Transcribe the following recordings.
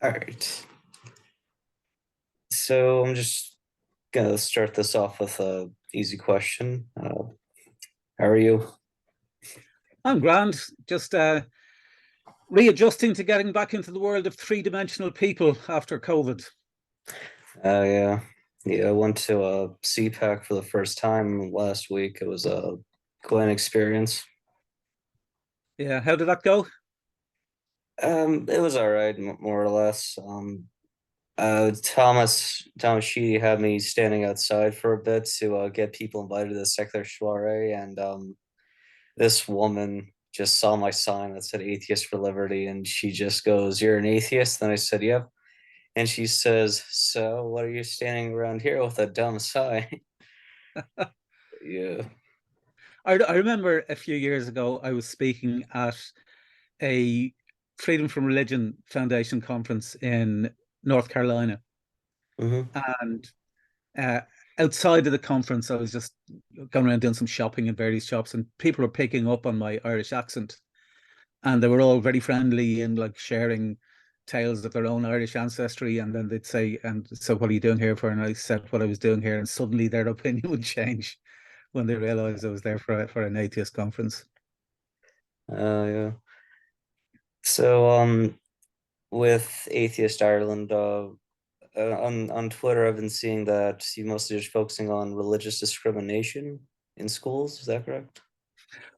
All right. So I'm just gonna start this off with a easy question. How are you? I'm grand, just readjusting to getting back into the world of three-dimensional people after COVID. Yeah, yeah. I went to a CPAC for the first time last week. It was quite an experience. Yeah, how did that go? It was all right, more or less. Thomas Sheedy had me standing outside for a bit to get people invited to the secular soiree, and this woman just saw my sign that said "Atheist for Liberty," and she just goes, "You're an atheist?" Then I said, "Yep." And she says, "So, what are you standing around here with a dumb sign?" Yeah. I remember a few years ago, I was speaking at a Freedom from Religion Foundation conference in North Carolina. Hmm. And uh, outside of the conference, I was just going around doing some shopping in various shops, and people were picking up on my Irish accent. And they were all very friendly and like sharing tales of their own Irish ancestry. And then they'd say, "And so, what are you doing here for?" And I said what I was doing here, and suddenly their opinion would change when they realized I was there for an atheist conference. Yeah. So, with Atheist Ireland, on Twitter, I've been seeing that you mostly just focusing on religious discrimination in schools. Is that correct?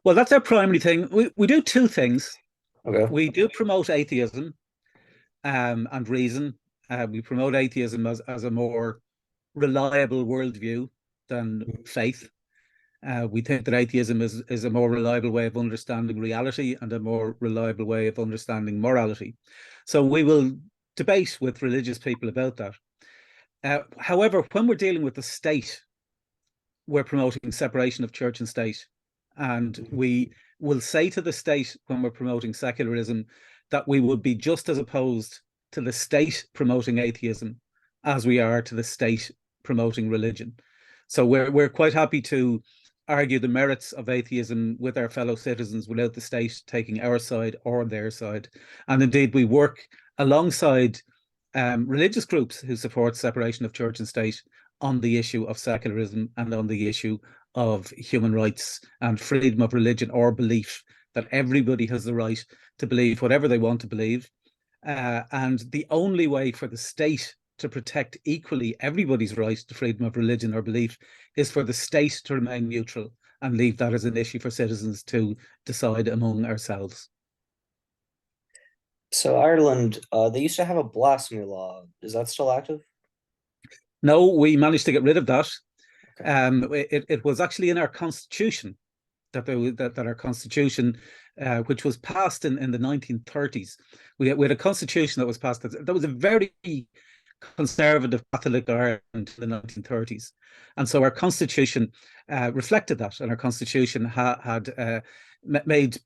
Well, that's our primary thing. We do two things. Okay. We do promote atheism and reason. We promote atheism as a more reliable worldview than faith. We think that atheism is a more reliable way of understanding reality and a more reliable way of understanding morality. So we will debate with religious people about that. However, when we're dealing with the state, we're promoting separation of church and state. And we will say to the state when we're promoting secularism that we would be just as opposed to the state promoting atheism as we are to the state promoting religion. So we're quite happy to argue the merits of atheism with our fellow citizens without the state taking our side or their side. And indeed, we work alongside religious groups who support separation of church and state on the issue of secularism and on the issue of human rights and freedom of religion or belief, that everybody has the right to believe whatever they want to believe. And the only way for the state to protect equally everybody's right to freedom of religion or belief is for the state to remain neutral and leave that as an issue for citizens to decide among ourselves. So Ireland, they used to have a blasphemy law. Is that still active? No, we managed to get rid of that. Okay. It was actually in our constitution that our constitution, which was passed in the 1930s, we had a constitution that was passed that was a very conservative Catholic Ireland in the 1930s. And so our constitution reflected that, and our constitution had made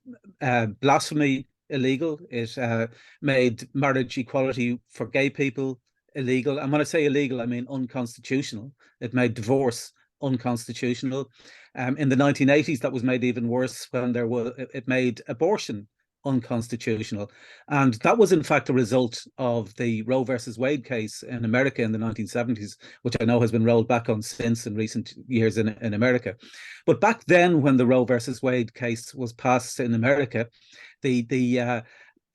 blasphemy illegal. It made marriage equality for gay people illegal. And when I say illegal, I mean unconstitutional. It made divorce unconstitutional. In the 1980s, that was made even worse when it made abortion unconstitutional. And that was, in fact, a result of the Roe versus Wade case in America in the 1970s, which I know has been rolled back on since in recent years in America. But back then, when the Roe versus Wade case was passed in America, the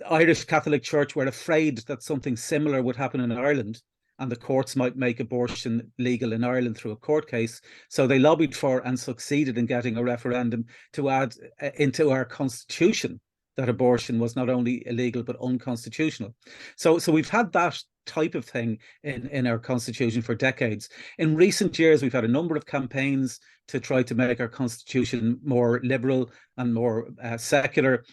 Irish Catholic Church were afraid that something similar would happen in Ireland, and the courts might make abortion legal in Ireland through a court case. So they lobbied for and succeeded in getting a referendum to add into our constitution that abortion was not only illegal but unconstitutional. So we've had that type of thing in our constitution for decades. In recent years, we've had a number of campaigns to try to make our constitution more liberal and more secular.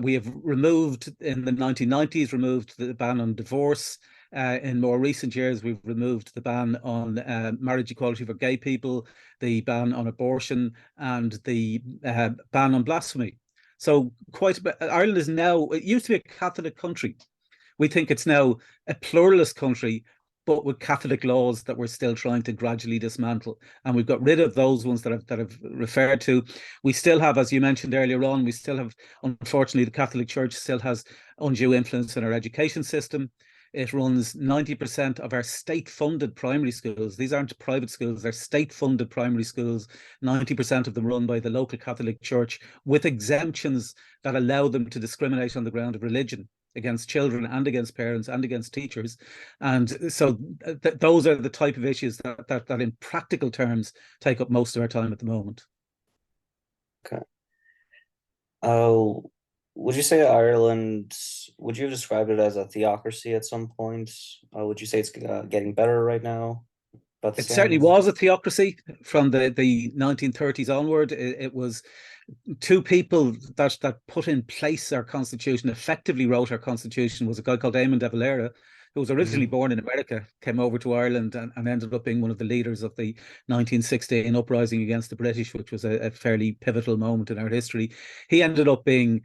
We have removed, in the 1990s, removed the ban on divorce. In more recent years, we've removed the ban on marriage equality for gay people, the ban on abortion, and the ban on blasphemy. So Ireland is now, it used to be a Catholic country. We think it's now a pluralist country, but with Catholic laws that we're still trying to gradually dismantle. And we've got rid of those ones that I've referred to. We still have, as you mentioned earlier on, we still have, unfortunately, the Catholic Church still has undue influence in our education system. It runs 90% of our state-funded primary schools. These aren't private schools, they're state-funded primary schools. 90% of them run by the local Catholic Church, with exemptions that allow them to discriminate on the ground of religion against children and against parents and against teachers. And so those are the type of issues that in practical terms take up most of our time at the moment. Okay. Oh, would you say Ireland, would you describe it as a theocracy at some point? Would you say it's getting better right now? About the It same certainly as was a theocracy from the 1930s onward. It was two people that put in place our constitution, effectively wrote our constitution, was a guy called Eamon de Valera, who was originally Mhm. born in America, came over to Ireland and ended up being one of the leaders of the 1916 uprising against the British, which was a fairly pivotal moment in our history. He ended up being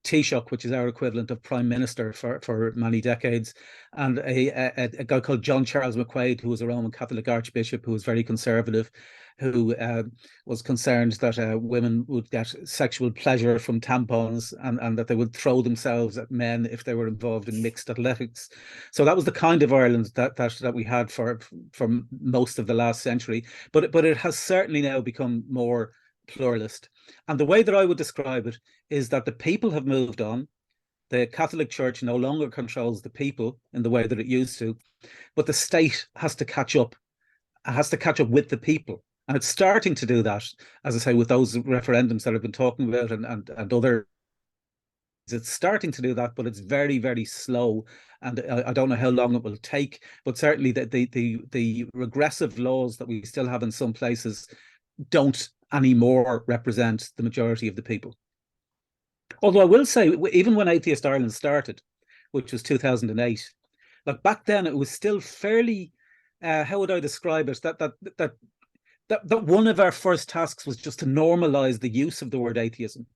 Taoiseach, which is our equivalent of Prime Minister for many decades, and a guy called John Charles McQuaid, who was a Roman Catholic Archbishop who was very conservative, who was concerned that women would get sexual pleasure from tampons, and that they would throw themselves at men if they were involved in mixed athletics. So that was the kind of Ireland that we had for most of the last century. But it has certainly now become more pluralist. And the way that I would describe it is that the people have moved on. The Catholic Church no longer controls the people in the way that it used to, but the state has to catch up. It has to catch up with the people. And it's starting to do that, as I say, with those referendums that I've been talking about and other. It's starting to do that, but it's very, very slow. And I don't know how long it will take, but certainly the regressive laws that we still have in some places don't anymore represent the majority of the people. Although I will say, even when Atheist Ireland started, which was 2008, like back then, it was still fairly. How would I describe it? That one of our first tasks was just to normalize the use of the word atheism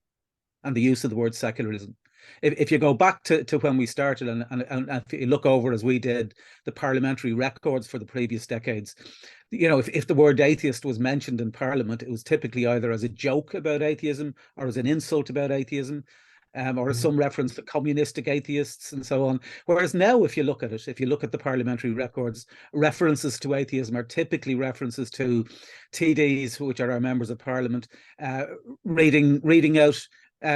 and the use of the word secularism. If you go back to when we started and if you look over, as we did, the parliamentary records for the previous decades, if the word atheist was mentioned in Parliament, it was typically either as a joke about atheism or as an insult about atheism. Or Mhm. some reference to communistic atheists and so on. Whereas now, if you look at it, if you look at the parliamentary records, references to atheism are typically references to TDs, which are our members of parliament, uh, reading out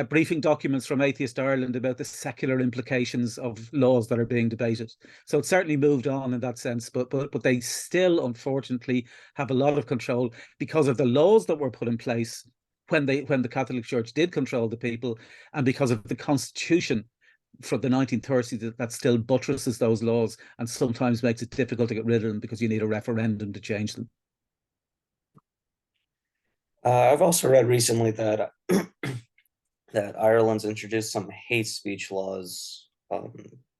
briefing documents from Atheist Ireland about the secular implications of laws that are being debated. So it's certainly moved on in that sense, but they still, unfortunately, have a lot of control because of the laws that were put in place when the Catholic Church did control the people, and because of the Constitution from the 1930s that still buttresses those laws and sometimes makes it difficult to get rid of them because you need a referendum to change them. I've also read recently that that Ireland's introduced some hate speech laws. Do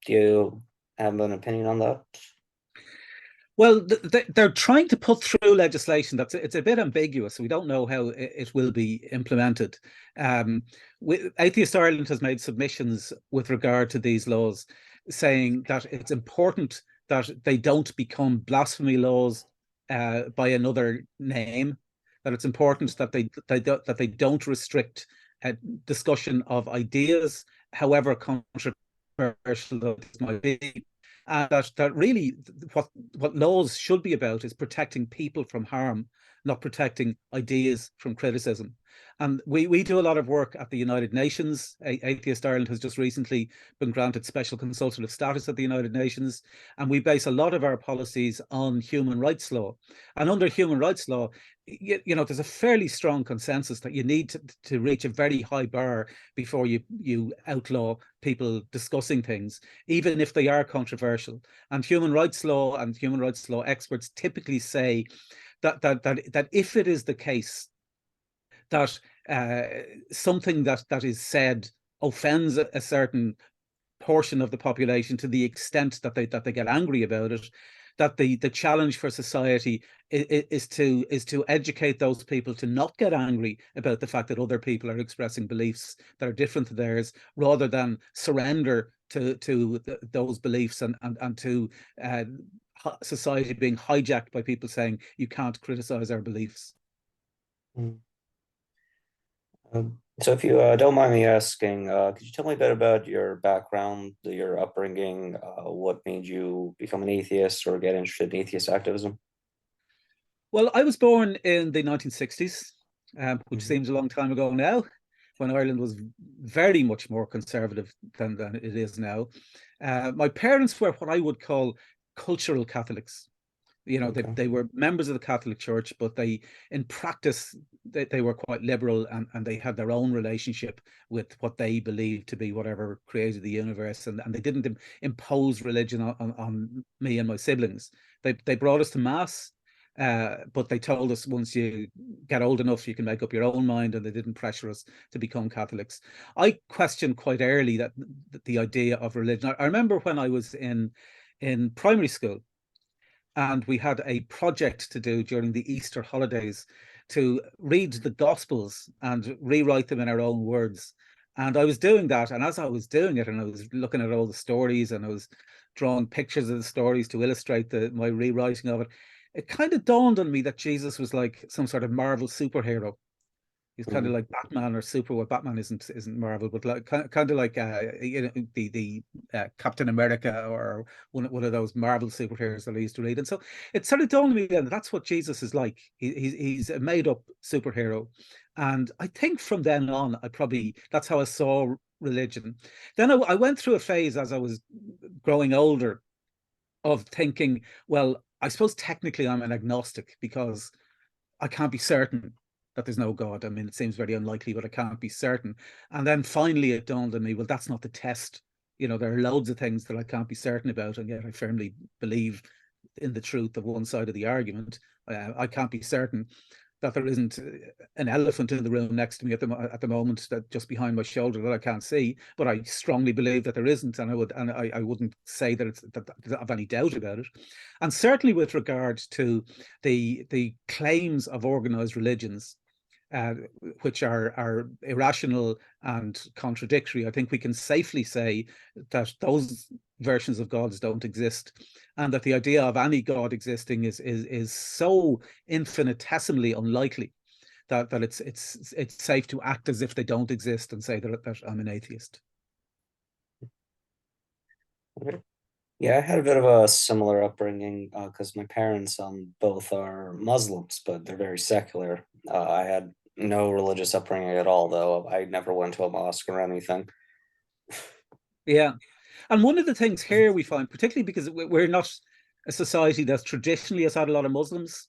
you have an opinion on that? Well, they're trying to put through legislation that's it's a bit ambiguous. So we don't know how it will be implemented. Atheist Ireland has made submissions with regard to these laws, saying that it's important that they don't become blasphemy laws by another name. That it's important that they don't restrict discussion of ideas, however controversial those might be, and that really what laws should be about is protecting people from harm, not protecting ideas from criticism. And we do a lot of work at the United Nations. Atheist Ireland has just recently been granted special consultative status at the United Nations, and we base a lot of our policies on human rights law. And under human rights law, there's a fairly strong consensus that you need to reach a very high bar before you outlaw people discussing things, even if they are controversial. And human rights law and human rights law experts typically say that if it is the case that uh, something that is said offends a certain portion of the population to the extent that they get angry about it, that the challenge for society is to educate those people to not get angry about the fact that other people are expressing beliefs that are different to theirs, rather than surrender to those beliefs and to uh, society being hijacked by people saying you can't criticize our beliefs. Mm. Um, So if you don't mind me asking, could you tell me a bit about your background, your upbringing, what made you become an atheist or get interested in atheist activism? Well, I was born in the 1960s, which Hmm. seems a long time ago now, when Ireland was very much more conservative than it is now. My parents were what I would call cultural Catholics. You know, Okay. they were members of the Catholic Church, but in practice, they were quite liberal, and they had their own relationship with what they believed to be whatever created the universe, and they didn't impose religion on me and my siblings. They brought us to mass, but they told us once you get old enough, you can make up your own mind, and they didn't pressure us to become Catholics. I questioned quite early that the idea of religion. I remember when I was in primary school, and we had a project to do during the Easter holidays to read the Gospels and rewrite them in our own words. And I was doing that, and as I was doing it, and I was looking at all the stories, and I was drawing pictures of the stories to illustrate my rewriting of it, it kind of dawned on me that Jesus was like some sort of Marvel superhero. He's kind of Hmm. like Batman or Super. Well, Batman isn't Marvel, but like kind of like the Captain America, or one of those Marvel superheroes that I used to read. And so it sort of dawned on me then that that's what Jesus is like. He's a made up superhero, and I think from then on, I probably that's how I saw religion. Then I went through a phase as I was growing older of thinking, well, I suppose technically I'm an agnostic because I can't be certain that there's no God. I mean, it seems very unlikely, but I can't be certain. And then finally it dawned on me, well, that's not the test. You know, there are loads of things that I can't be certain about, and yet I firmly believe in the truth of one side of the argument. I can't be certain that there isn't an elephant in the room next to me at the moment, that just behind my shoulder, that I can't see, but I strongly believe that there isn't, and I wouldn't say that it's that I have any doubt about it. And certainly with regard to the claims of organized religions, uh, which are irrational and contradictory, I think we can safely say that those versions of gods don't exist, and that the idea of any god existing is so infinitesimally unlikely that it's safe to act as if they don't exist and say that I'm an atheist. Okay. Yeah, I had a bit of a similar upbringing because my parents both are Muslims, but they're very secular. I had no religious upbringing at all, though. I never went to a mosque or anything. Yeah. And one of the things here we find, particularly because we're not a society that traditionally has had a lot of Muslims,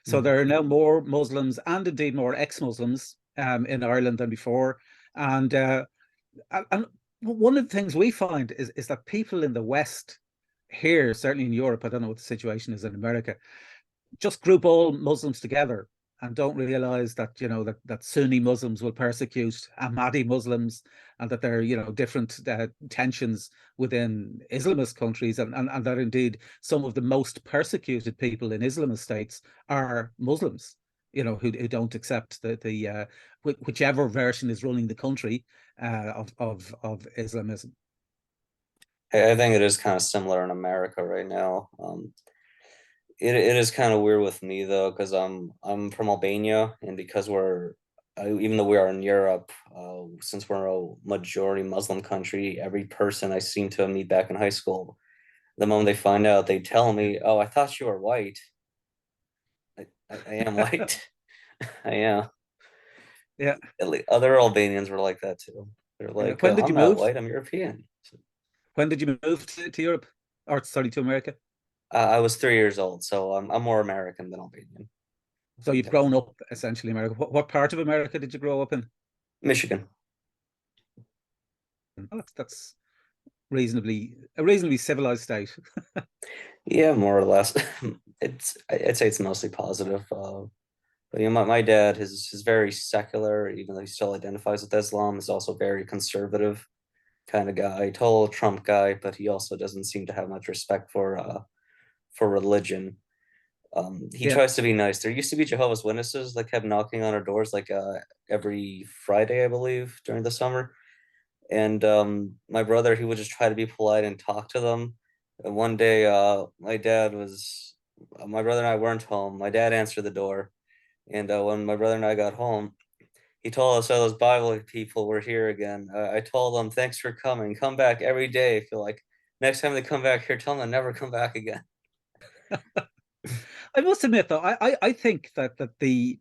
so Mhm. there are now more Muslims and indeed more ex-Muslims in Ireland than before. And and one of the things we find is that people in the West here, certainly in Europe, I don't know what the situation is in America, just group all Muslims together and don't realize that that Sunni Muslims will persecute Ahmadi Muslims, and that there are different tensions within Islamist countries, and that indeed some of the most persecuted people in Islamist states are Muslims, who don't accept the whichever version is running the country of Islamism. I think it is kind of similar in America right now. It is kind of weird with me though, because I'm from Albania, and because even though we are in Europe, since we're a majority Muslim country, every person I seem to meet back in high school, the moment they find out, they tell me, "Oh, I thought you were white." I am white. I am. Yeah. Other Albanians were like that too. They're Yeah. like, When did "I'm you not move? white. I'm European." When did you move to Europe? Or sorry, to America? I was 3 years old, so I'm more American than Albanian. So you've grown up essentially in America. What part of America did you grow up in? Michigan. Oh, that's reasonably a reasonably civilized state. Yeah, more or less. I'd say it's mostly positive. But my dad is very secular, even though he still identifies with Islam, is also very conservative kind of guy, total Trump guy, but he also doesn't seem to have much respect for religion. He Yeah, tries to be nice. There used to be Jehovah's Witnesses that kept knocking on our doors like every Friday, I believe, during the summer. And my brother, he would just try to be polite and talk to them. And one day, my brother and I weren't home. My dad answered the door, and when my brother and I got home, he told us all those Bible people were here again. I told them, thanks for coming. Come back every day. I feel like next time they come back here, tell them to never come back again. I must admit, though, I think that the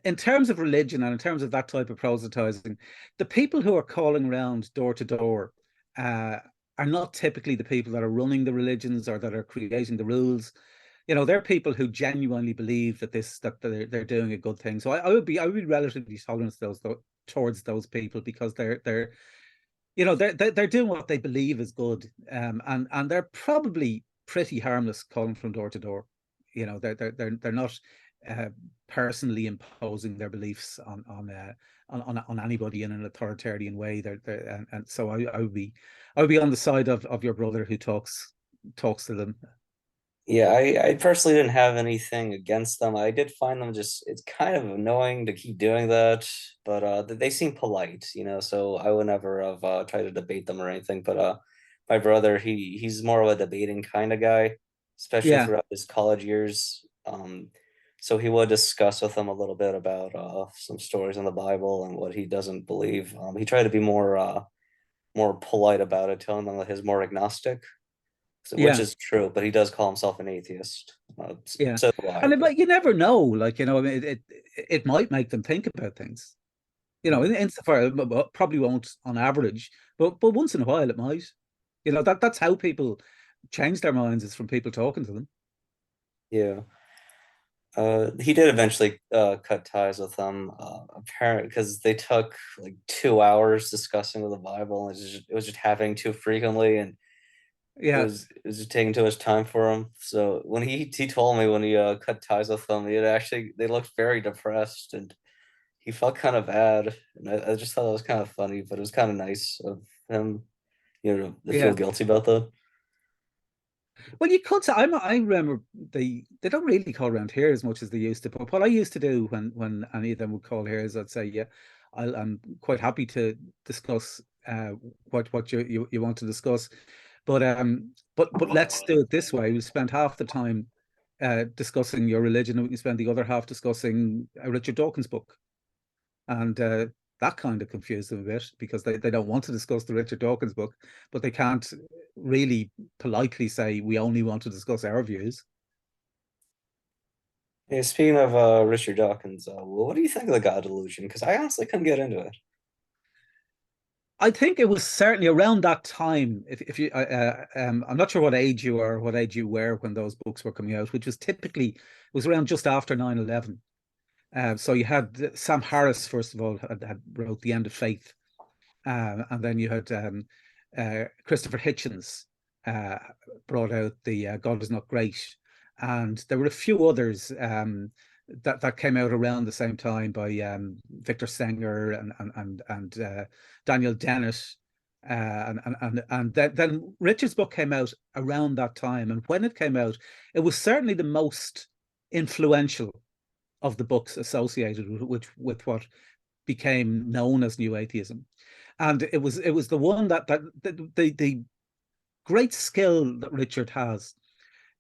in terms of religion and in terms of that type of proselytizing, the people who are calling around door to door uh, are not typically the people that are running the religions or that are creating the rules. You know, they're people who genuinely believe that they're doing a good thing. So I would be relatively tolerant to towards those people because they're you know they're doing what they believe is good, and they're probably pretty harmless calling from door to door. You know, they're not uh, personally imposing their beliefs on anybody in an authoritarian way. And so I would be on the side of your brother who talks to them. Yeah, I personally didn't have anything against them. I did find them just, it's kind of annoying to keep doing that, but they seem polite, so I would never have tried to debate them or anything. But my brother, he's more of a debating kind of guy, especially Yeah, throughout his college years. So he would discuss with them a little bit about some stories in the Bible and what he doesn't believe. He tried to be more polite about it, telling them that he's more agnostic, which yeah. is true, but he does call himself an atheist. Yeah, So do I, and but you never know. Like, I mean, it might make them think about things. You know, insofar probably won't on average, but once in a while it might. You know, that's how people change their minds is from people talking to them. yeah. He did eventually cut ties with them, apparently because they took like 2 hours discussing the Bible, and it was just happening too frequently, and Yeah. it was just taking too much time for him. So when he told me when he cut ties with them, they looked very depressed, and he felt kind of bad, and I just thought it was kind of funny, but it was kind of nice of him, to feel Yeah. guilty about that. Well, you could say I remember they don't really call around here as much as they used to. But what I used to do when any of them would call here is I'd say, yeah, I'm quite happy to discuss what you want to discuss. But let's do it this way. We'll spend half the time discussing your religion, and we can spend the other half discussing Richard Dawkins' book. And that kind of confused them a bit because they don't want to discuss the Richard Dawkins book, but they can't really politely say we only want to discuss our views. Hey, speaking of Richard Dawkins, what do you think of the God Delusion? Because I honestly couldn't get into it. I think it was certainly around that time. If you, I'm not sure what age you are, what age you were when those books were coming out, which was typically it was around just after 9/11. So you had Sam Harris, first of all, had wrote The End of Faith. And then you had Christopher Hitchens uh, brought out the God is Not Great. And there were a few others that came out around the same time by Victor Stenger and Daniel Dennett. And then Richard's book came out around that time. And when it came out, it was certainly the most influential of the books associated with what became known as New Atheism. And it was the one that the great skill that Richard has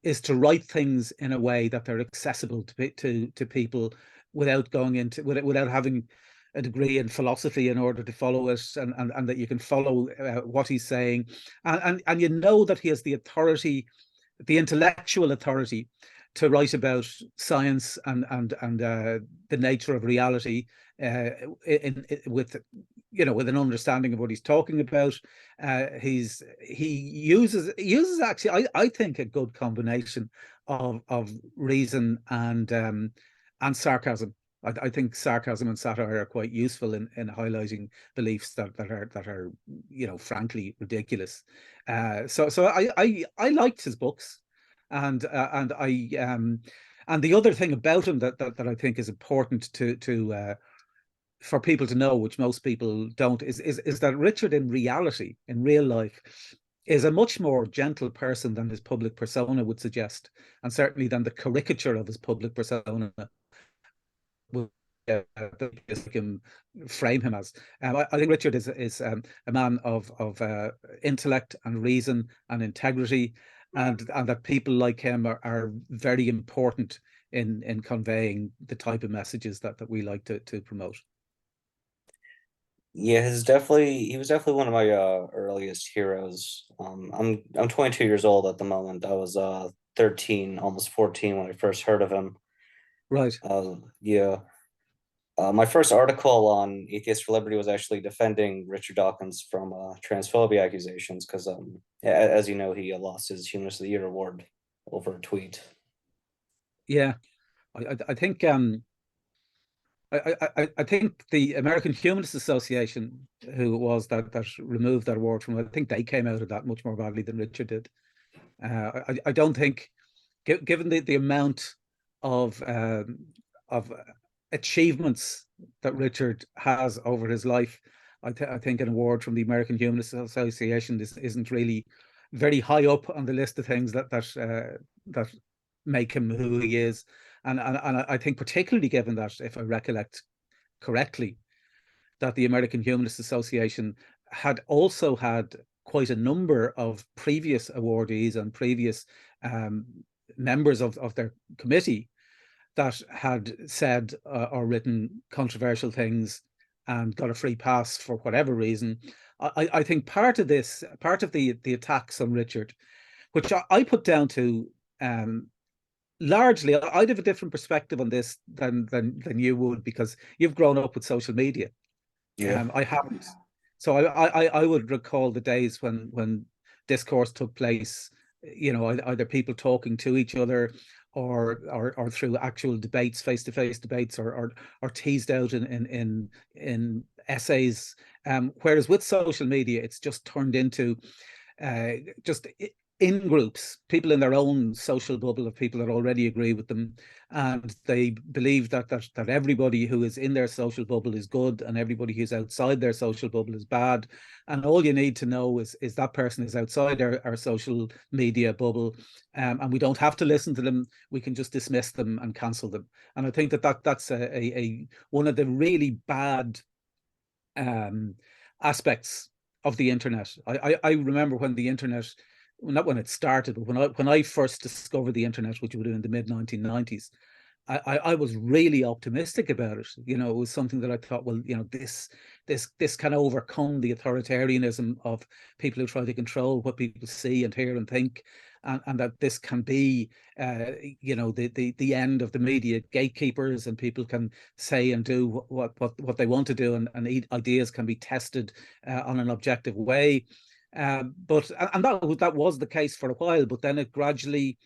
is to write things in a way that they're accessible to people without going into without having a degree in philosophy in order to follow it, and that you can follow what he's saying, and you know that he has the authority, the intellectual authority to write about science and the nature of reality with with an understanding of what he's talking about. He uses actually I think a good combination of reason and sarcasm. I think sarcasm and satire are quite useful in highlighting beliefs that are frankly ridiculous. So I liked his books, and the other thing about him that I think is important to for people to know, which most people don't, is that Richard in reality, in real life, is a much more gentle person than his public persona would suggest, and certainly than the caricature of his public persona would can frame him as. I think Richard is a man of intellect and reason and integrity, and that people like him are very important in conveying the type of messages that we like to promote. Yeah, he was definitely one of my earliest heroes. I'm 22 years old at the moment. I was 13, almost 14 when I first heard of him. Right. Yeah. My first article on Atheists for Liberty was actually defending Richard Dawkins from transphobia accusations because, as you know, he lost his Humanist of the Year award over a tweet. Yeah. I think I think the American Humanist Association, who it was that removed that award from, I think they came out of that much more badly than Richard did. I don't think, given the amount of achievements that Richard has over his life, I think an award from the American Humanist Association isn't really very high up on the list of things that make him who he is. And I think particularly given that, if I recollect correctly, that the American Humanist Association had also had quite a number of previous awardees and previous um, members of their committee that had said or written controversial things and got a free pass for whatever reason. I think part of this, part of the attacks on Richard, which I put down to largely, I'd have a different perspective on this than you would, because you've grown up with social media. Yeah. I haven't. So I would recall the days when discourse took place, either people talking to each other, or through actual debates, face-to-face debates, or teased out in essays. Whereas with social media, it's just turned into uh, just in groups, people in their own social bubble of people that already agree with them, and they believe that everybody who is in their social bubble is good, and everybody who's outside their social bubble is bad. And all you need to know is that person is outside our social media bubble, and we don't have to listen to them. We can just dismiss them and cancel them. And I think that's a one of the really bad um, aspects of the internet. I remember when the internet, well, not when it started, but when I first discovered the internet, which would have been the mid 1990s. I was really optimistic about it. It was something that I thought, well, this can overcome the authoritarianism of people who try to control what people see and hear and think, and that this can be, the end of the media gatekeepers, and people can say and do what they want to do, and ideas can be tested on an objective way. But and that was the case for a while, but then it gradually,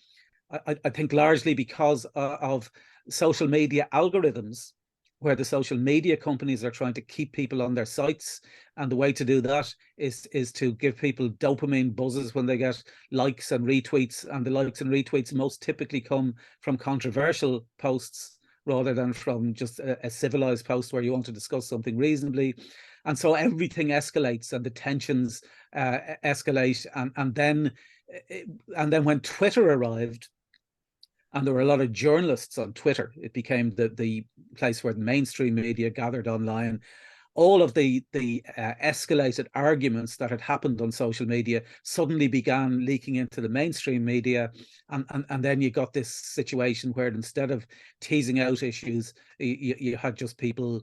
I think largely because of social media algorithms, where the social media companies are trying to keep people on their sites. And the way to do that is to give people dopamine buzzes when they get likes and retweets. And the likes and retweets most typically come from controversial posts rather than from just a civilized post where you want to discuss something reasonably. And so everything escalates, and the tensions escalate. And then when Twitter arrived, and there were a lot of journalists on Twitter, it became the place where the mainstream media gathered online. All of the escalated arguments that had happened on social media suddenly began leaking into the mainstream media, and then you got this situation where, instead of teasing out issues, you had just people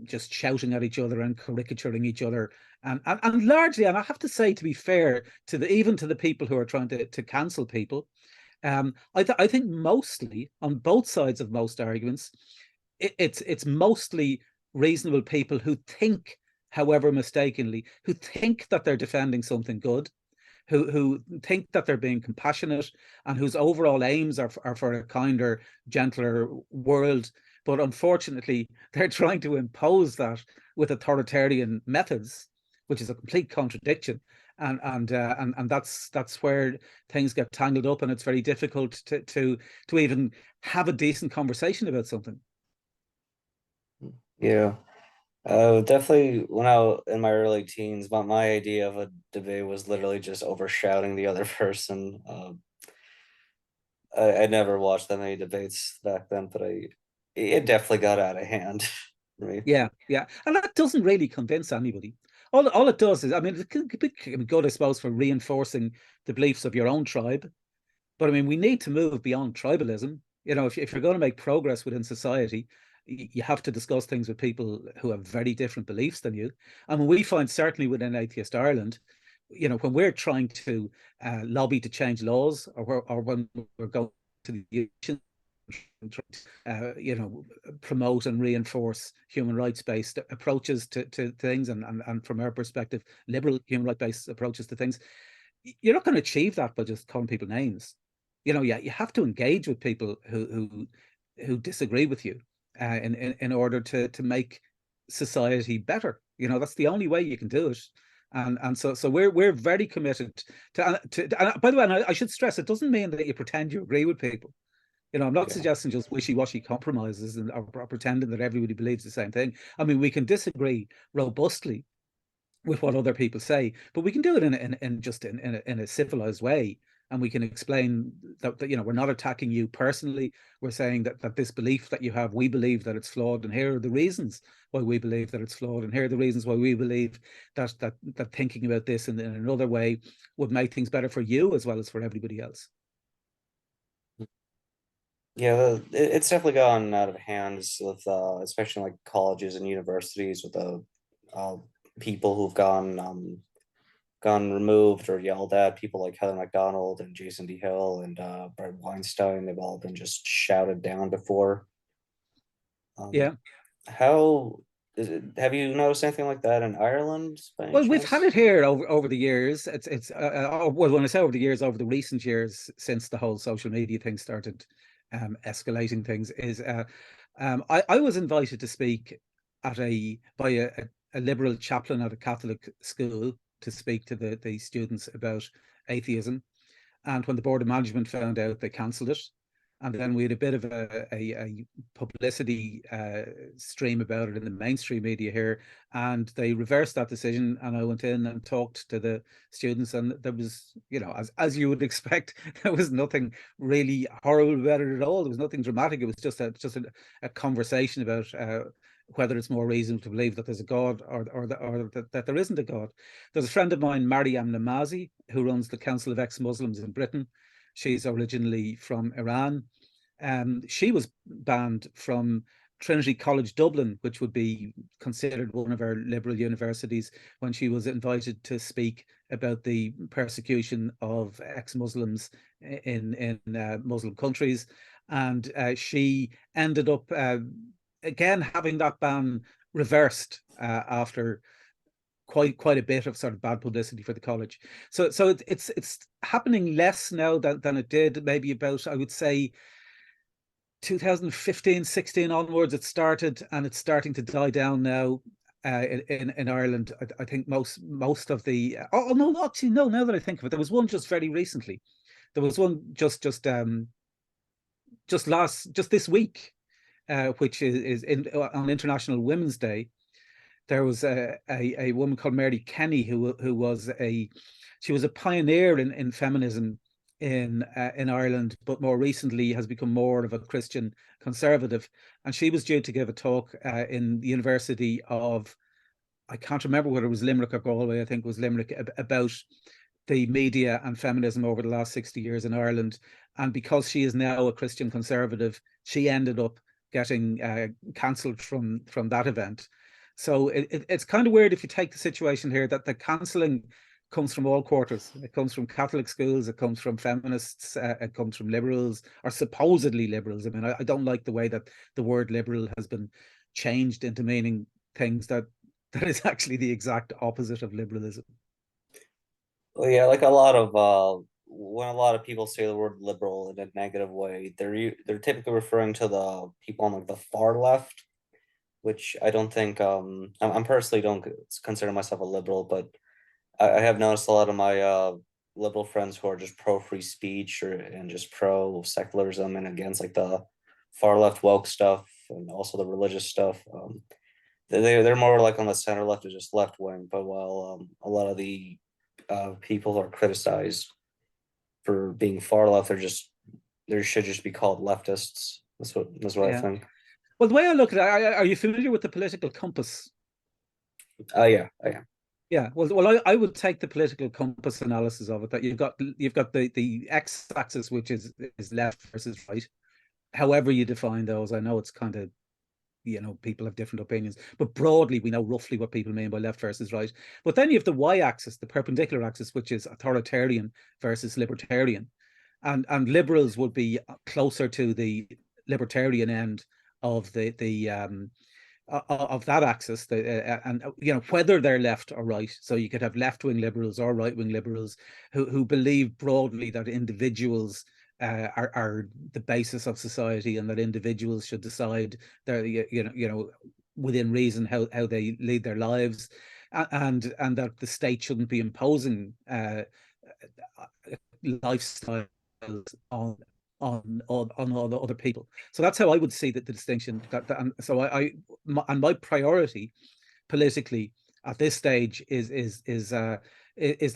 just shouting at each other and caricaturing each other, and largely, and I have to say, to be fair to even to the people who are trying to cancel people, I think mostly on both sides of most arguments, it's mostly reasonable people who think, however mistakenly, who think that they're defending something good, who think that they're being compassionate, and whose overall aims are for a kinder, gentler world. But unfortunately, they're trying to impose that with authoritarian methods, which is a complete contradiction. And that's where things get tangled up, and it's very difficult to even have a decent conversation about something. Yeah. Definitely when I was in my early teens, my idea of a debate was literally just overshouting the other person. I never watched that many debates back then, but it definitely got out of hand for me. Yeah, yeah, and that doesn't really convince anybody. All it does is, I mean, it can be good, I suppose, for reinforcing the beliefs of your own tribe. But I mean, we need to move beyond tribalism. If you're going to make progress within society, you have to discuss things with people who have very different beliefs than you. I mean, we find certainly within Atheist Ireland, when we're trying to lobby to change laws, or when we're going to the promote and reinforce human rights based approaches to things, and from our perspective, liberal human rights based approaches to things, you're not going to achieve that by just calling people names. Yeah, you have to engage with people who disagree with you, in order to make society better. That's the only way you can do it. And so we're very committed to and by the way, and I should stress, it doesn't mean that you pretend you agree with people. I'm not Yeah. suggesting just wishy-washy compromises or pretending that everybody believes the same thing. I mean, we can disagree robustly with what other people say, but we can do it in a civilized way. And we can explain that we're not attacking you personally. We're saying that this belief that you have, we believe that it's flawed, and here are the reasons why we believe that it's flawed, and here are the reasons why we believe that thinking about this in another way would make things better for you as well as for everybody else. Yeah, it's definitely gone out of hands with especially like colleges and universities with the uh, people who've gone removed or yelled at. People like Heather McDonald and Jason D. Hill and Brett Weinstein. They've all been just shouted down before. Um, Yeah. how is it? Have you noticed anything like that in Ireland by any Well, we've had chance? it here over the years. Well, when I say over the years, over the recent years, since the whole social media thing started escalating things, is I was invited to speak by a liberal chaplain at a Catholic school to speak to the students about atheism. And when the board of management found out, they cancelled it. And then we had a bit of a publicity stream about it in the mainstream media here, and they reversed that decision. And I went in and talked to the students, and there was, as you would expect, there was nothing really horrible about it at all. There was nothing dramatic. It was just a conversation about whether it's more reasonable to believe that there's a God, or that there isn't a God. There's a friend of mine, Mariam Namazi, who runs the Council of Ex-Muslims in Britain. She's originally from Iran. She was banned from Trinity College Dublin, which would be considered one of our liberal universities, when she was invited to speak about the persecution of ex-Muslims in Muslim countries. And she ended up again having that ban reversed after quite a bit of sort of bad publicity for the college. So it's happening less now than it did maybe about, I would say, 2015-16 onwards. It started, and it's starting to die down now. In Ireland, I think most of the no, actually no, now that I think of it, there was one just very recently. There was one just this week, which is on International Women's Day. There was a woman called Mary Kenny who was she was a pioneer in feminism in Ireland, but more recently has become more of a Christian conservative. And she was due to give a talk in the University of, I can't remember whether it was Limerick or Galway, I think it was Limerick, about the media and feminism over the last 60 years in Ireland. And because she is now a Christian conservative, she ended up getting cancelled from that event. So it's kind of weird if you take the situation here that the cancelling comes from all quarters. It comes from Catholic schools, it comes from feminists, it comes from liberals, or supposedly liberals. I mean, I don't like the way that the word liberal has been changed into meaning things that is actually the exact opposite of liberalism. Well, yeah, like a lot of when a lot of people say the word liberal in a negative way, they're typically referring to the people on like the far left, which I don't think I'm personally don't consider myself a liberal, but I have noticed a lot of my liberal friends who are just pro free speech and just pro secularism and against like the far left woke stuff and also the religious stuff. They're more like on the center left or just left wing, but while a lot of the people are criticized for being far left, they should just be called leftists. That's what I Yeah. think. Well, the way I look at it, are you familiar with the political compass? Yeah, I am. Yeah, well, I would take the political compass analysis of it, that you've got the x-axis, which is left versus right, however you define those. I know it's kind of people have different opinions, but broadly we know roughly what people mean by left versus right. But then you have the y-axis, the perpendicular axis, which is authoritarian versus libertarian, and liberals would be closer to the libertarian end of that axis, and whether they're left or right. So you could have left-wing liberals or right-wing liberals who believe broadly that individuals are the basis of society, and that individuals should decide their within reason how they lead their lives, and that the state shouldn't be imposing lifestyles on on all the other people. So that's how I would see the distinction. And so and my priority politically at this stage is that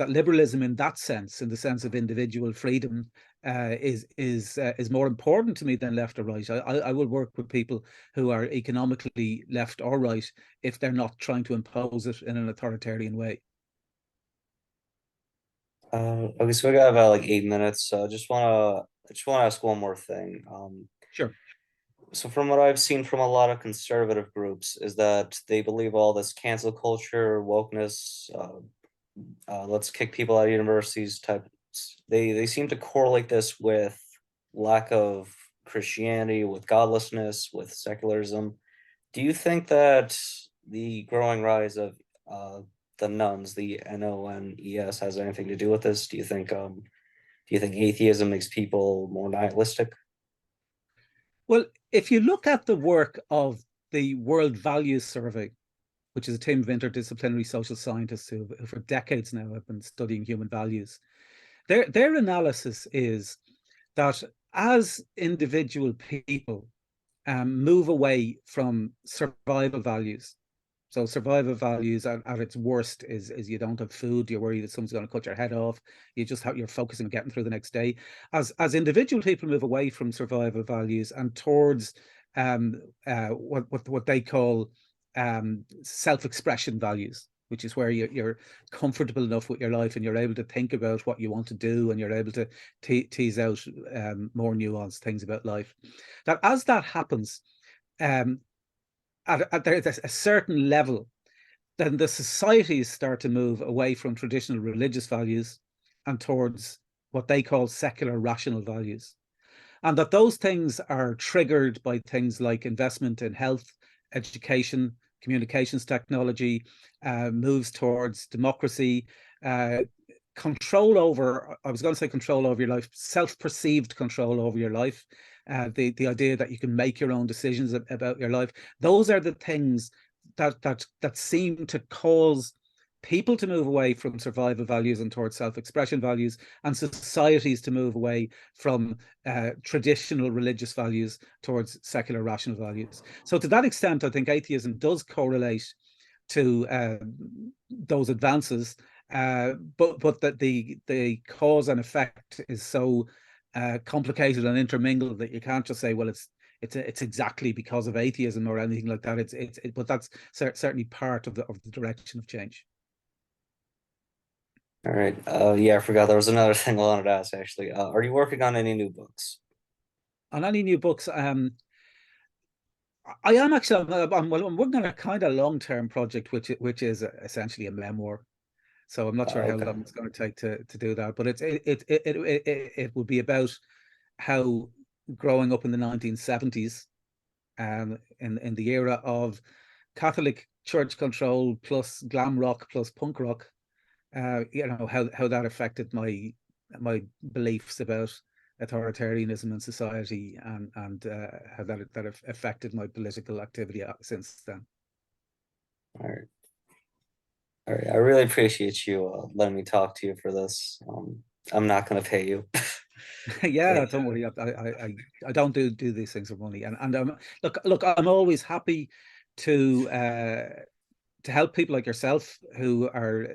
liberalism, in that sense, in the sense of individual freedom, is more important to me than left or right. I will work with people who are economically left or right if they're not trying to impose it in an authoritarian way. Okay, so we got about like 8 minutes. So I just wanna ask one more thing. Sure. So from what I've seen from a lot of conservative groups is that they believe all this cancel culture, wokeness, let's kick people out of universities type. They seem to correlate this with lack of Christianity, with godlessness, with secularism. Do you think that the growing rise of the nuns, the NONES, has anything to do with this? Do you think atheism makes people more nihilistic? Well, if you look at the work of the World Values Survey, which is a team of interdisciplinary social scientists who for decades now have been studying human values, their analysis is that as individual people move away from survival values. So survival values at its worst is you don't have food, you're worried that someone's going to cut your head off, you're focusing on getting through the next day. As individual people move away from survival values and towards what they call self-expression values, which is where you're comfortable enough with your life and you're able to think about what you want to do, and you're able to tease out more nuanced things about life. That as that happens, um, there's a certain level, then the societies start to move away from traditional religious values and towards what they call secular rational values. And that those things are triggered by things like investment in health, education, communications technology, moves towards democracy, uh, control over, I was going to say control over your life, self-perceived control over your life, the idea that you can make your own decisions about your life. Those are the things that seem to cause people to move away from survival values and towards self-expression values, and societies to move away from traditional religious values towards secular rational values. So to that extent, I think atheism does correlate to those advances, but that the cause and effect is so complicated and intermingled that you can't just say, well, it's exactly because of atheism or anything like that. But that's certainly part of the direction of change. All right. Yeah, I forgot there was another thing I wanted to ask actually. Are you working on any new books? On any new books, I am actually. I'm working on a kind of long-term project, which is essentially a memoir. So I'm not sure how Okay. long it's going to take to do that, but it would be about how growing up in the 1970s, in the era of Catholic church control plus glam rock plus punk rock, how that affected my beliefs about authoritarianism in society, and how that affected my political activity since then. All right. All right. I really appreciate you letting me talk to you for this. I'm not gonna pay you. Yeah, don't worry. I don't do these things for money, and look, I'm always happy to to help people like yourself who are,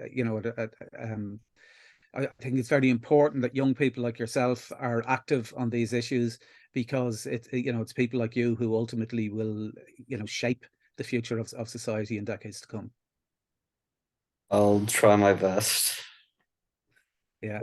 I think it's very important that young people like yourself are active on these issues, because it's people like you who ultimately will shape the future of society in decades to come. I'll try my best. Yeah.